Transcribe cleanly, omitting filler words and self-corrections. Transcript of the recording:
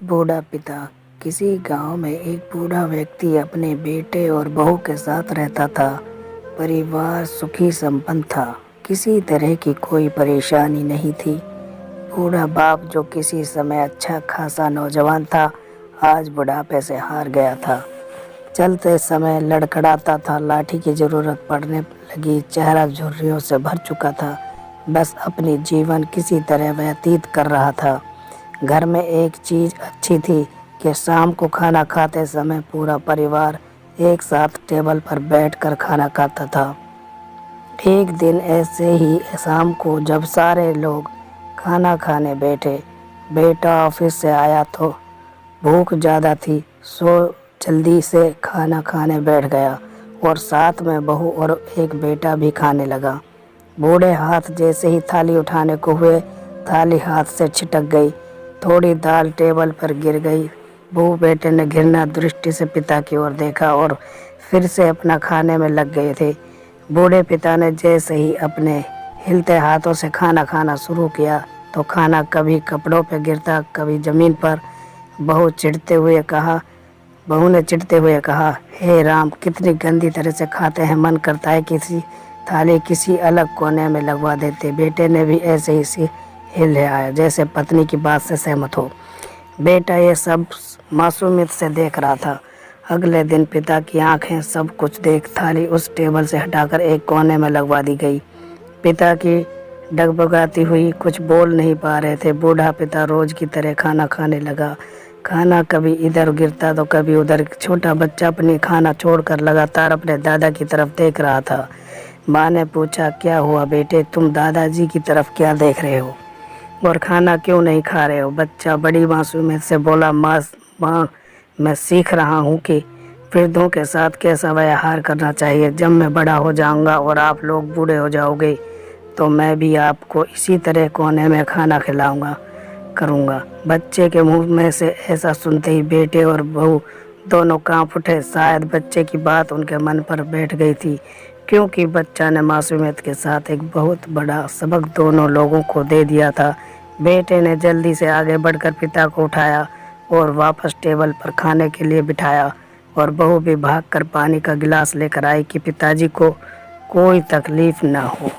बूढ़ा पिता। किसी गांव में एक बूढ़ा व्यक्ति अपने बेटे और बहू के साथ रहता था। परिवार सुखी संपन्न था। किसी तरह की कोई परेशानी नहीं थी। बूढ़ा बाप, जो किसी समय अच्छा खासा नौजवान था, आज बुढ़ापे से हार गया था। चलते समय लड़खड़ाता था, लाठी की जरूरत पड़ने लगी, चेहरा झुर्रियों से भर चुका था। बस अपनी जीवन किसी तरह व्यतीत कर रहा था। घर में एक चीज अच्छी थी कि शाम को खाना खाते समय पूरा परिवार एक साथ टेबल पर बैठकर खाना खाता था। एक दिन ऐसे ही शाम को जब सारे लोग खाना खाने बैठे, बेटा ऑफिस से आया तो भूख ज़्यादा थी, सो जल्दी से खाना खाने बैठ गया और साथ में बहू और एक बेटा भी खाने लगा। बूढ़े हाथ जैसे ही थाली उठाने को हुए, थाली हाथ से छिटक गई। थोड़ी दाल टेबल पर गिर गई। बहू बेटे ने घृणा दृष्टि से पिता की ओर देखा और फिर से अपना खाने में लग गए थे। बूढ़े पिता ने जैसे ही अपने हिलते हाथों से खाना खाना शुरू किया तो खाना कभी कपड़ों पर गिरता, कभी जमीन पर। बहू ने चिढ़ते हुए कहा, हे राम, कितनी गंदी तरह से खाते हैं, मन करता है किसी थाली किसी अलग कोने में लगवा देते। बेटे ने भी ऐसे ही हिल आया, जैसे पत्नी की बात से सहमत हो। बेटा ये सब मासूमियत से देख रहा था। अगले दिन पिता की आंखें सब कुछ देख थाली उस टेबल से हटाकर एक कोने में लगवा दी गई। पिता की डगबगाती हुई कुछ बोल नहीं पा रहे थे। बूढ़ा पिता रोज की तरह खाना खाने लगा। खाना कभी इधर गिरता तो कभी उधर। छोटा बच्चा अपनी खाना छोड़कर लगातार अपने दादा की तरफ देख रहा था। माँ ने पूछा, क्या हुआ बेटे, तुम दादाजी की तरफ क्या देख रहे हो और खाना क्यों नहीं खा रहे हो? बच्चा बड़ी मासूमियत से बोला, माँ, मैं सीख रहा हूँ कि वृद्धों के साथ कैसा व्यवहार करना चाहिए। जब मैं बड़ा हो जाऊँगा और आप लोग बूढ़े हो जाओगे तो मैं भी आपको इसी तरह कोने में खाना खिलाऊंगा करूँगा। बच्चे के मुंह में से ऐसा सुनते ही बेटे और बहू दोनों कांप उठे। शायद बच्चे की बात उनके मन पर बैठ गई थी, क्योंकि बच्चा ने मासूमियत के साथ एक बहुत बड़ा सबक दोनों लोगों को दे दिया था। बेटे ने जल्दी से आगे बढ़कर पिता को उठाया और वापस टेबल पर खाने के लिए बिठाया और बहू भी भागकर पानी का गिलास लेकर आई कि पिताजी को कोई तकलीफ न हो।